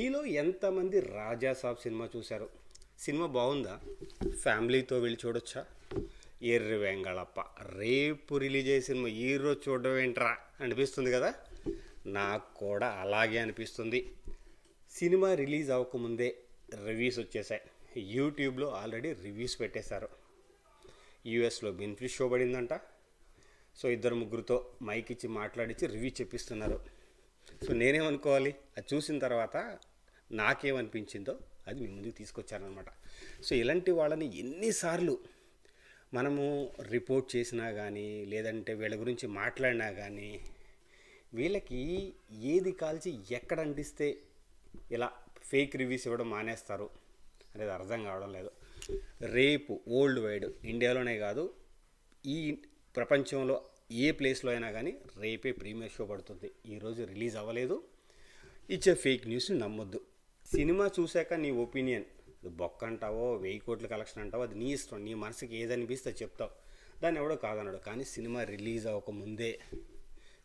మీలో ఎంతమంది రాజా సాబ్ సినిమా చూశారు? సినిమా బాగుందా? ఫ్యామిలీతో వెళ్ళి చూడొచ్చా? ఎర్రి వెంగళప్ప రేపు రిలీజ్ అయ్యే సినిమా ఈరోజు చూడడం ఏంట్రా అనిపిస్తుంది కదా. నాకు కూడా అలాగే అనిపిస్తుంది. సినిమా రిలీజ్ అవ్వకముందే రివ్యూస్ వచ్చేసాయి. యూట్యూబ్లో ఆల్రెడీ రివ్యూస్ పెట్టేశారు. యూఎస్లో బెనిఫిట్ షో పడిందంట. సో ఇద్దరు ముగ్గురితో మైక్ ఇచ్చి మాట్లాడించి రివ్యూ చెప్పిస్తున్నారు. సో నేనేమనుకోవాలి, అది చూసిన తర్వాత నాకేమనిపించిందో అది మీ ముందుకు తీసుకొచ్చానమాట. సో ఇలాంటి వాళ్ళని ఎన్నిసార్లు మనము రిపోర్ట్ చేసినా కానీ, లేదంటే వీళ్ళ గురించి మాట్లాడినా కానీ, వీళ్ళకి ఏది కాల్చి ఎక్కడ అంటిస్తే ఇలా ఫేక్ రివ్యూస్ ఇవ్వడం మానేస్తారు అనేది అర్థం కావడం లేదు. రేపు వరల్డ్ వైడ్, ఇండియాలోనే కాదు, ఈ ప్రపంచంలో ఏ ప్లేస్లో అయినా కానీ రేపే ప్రీమియర్ షో పడుతుంది. ఈరోజు రిలీజ్ అవ్వలేదు. ఇచ్చే ఫేక్ న్యూస్ని నమ్మొద్దు. సినిమా చూశాక నీ ఒపీనియన్, బొక్క అంటావో 1000 కోట్ల కలెక్షన్ అంటావో అది నీ ఇష్టం. నీ మనసుకి ఏదనిపిస్తే చెప్తావు, దాన్ని ఎవడో కాదన్నాడు. కానీ సినిమా రిలీజ్ అవ్వకముందే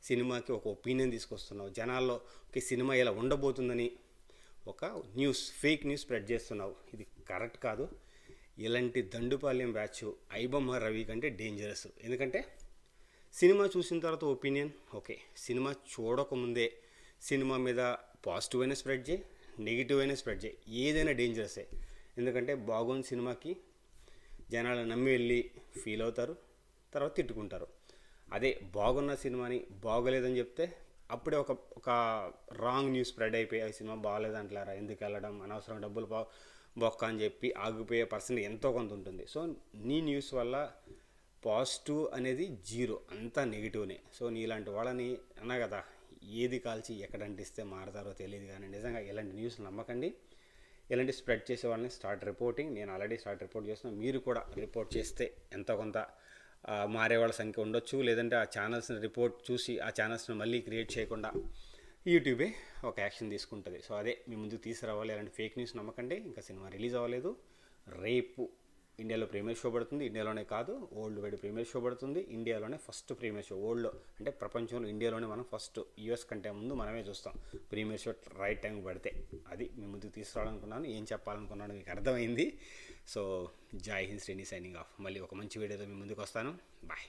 సినిమాకి ఒక ఒపీనియన్ తీసుకొస్తున్నావు. జనాల్లో ఒక సినిమా ఇలా ఉండబోతుందని ఒక న్యూస్, ఫేక్ న్యూస్ స్ప్రెడ్ చేస్తున్నావు. ఇది కరెక్ట్ కాదు. ఇలాంటి దండుపాలెం బ్యాచ్ ఐబొమ్మ రవి కంటే డేంజరస్. ఎందుకంటే సినిమా చూసిన తర్వాత ఒపీనియన్ ఓకే, సినిమా చూడకముందే సినిమా మీద పాజిటివ్ అయినా స్ప్రెడ్ చేయి, నెగిటివ్ అయినా స్ప్రెడ్ చేయి, ఏదైనా డేంజరసే. ఎందుకంటే బాగుంది సినిమాకి జనాలు నమ్మి వెళ్ళి ఫీల్ అవుతారు, తర్వాత తిట్టుకుంటారు. అదే బాగున్న సినిమాని బాగోలేదని చెప్తే అప్పుడే ఒక రాంగ్ న్యూస్ స్ప్రెడ్ అయిపోయి ఆ సినిమా బాగోలేదంటారా, ఎందుకు వెళ్ళడం, అనవసరం డబ్బులు బొక్క అని చెప్పి ఆగిపోయే పర్సన్ ఎంతో కొంత ఉంటుంది. సో నీ న్యూస్ వల్ల పాజిటివ్ అనేది జీరో, అంతా నెగిటివ్నే. సో నీలాంటి వాళ్ళని అన్నా కదా, ఏది కాల్చి ఎక్కడ అంటిస్తే మారతారో తెలియదు. కానీ నిజంగా ఇలాంటి న్యూస్ నమ్మకండి. ఇలాంటి స్ప్రెడ్ చేసే వాళ్ళని స్టార్ట్ రిపోర్టింగ్. నేను ఆల్రెడీ స్టార్ట్ రిపోర్ట్ చేస్తున్నాను. మీరు కూడా రిపోర్ట్ చేస్తే ఎంతో కొంత మారే వాళ్ళ సంఖ్య ఉండొచ్చు. లేదంటే ఆ ఛానల్స్ని రిపోర్ట్ చూసి ఆ ఛానల్స్ని మళ్ళీ క్రియేట్ చేయకుండా యూట్యూబే ఒక యాక్షన్ తీసుకుంటుంది. సో అదే మీ ముందుకు తీసుకురావాలి. అలాంటి ఫేక్ న్యూస్ నమ్మకండి. ఇంకా సినిమా రిలీజ్ అవ్వలేదు. రేపు ఇండియాలో ప్రీమియర్ షో పడుతుంది. ఇండియాలోనే కాదు, వరల్డ్ వైడ్ ప్రీమియర్ షో పడుతుంది. ఇండియాలోనే ఫస్ట్ ప్రీమియర్ షో, వరల్డ్లో అంటే ప్రపంచంలో ఇండియాలోనే మనం ఫస్ట్. యూఎస్ కంటే ముందు మనమే చూస్తాం ప్రీమియర్ షో రైట్ టైం పడితే. అది మీ ముందుకు తీసుకురావాలనుకున్నాను. ఏం చెప్పాలనుకున్నాను మీకు అర్థమైంది. సో జై హింద్, శ్రేణి సైనింగ్ ఆఫ్. మళ్ళీ ఒక మంచి వీడియోతో మీ ముందుకు వస్తాను. బాయ్.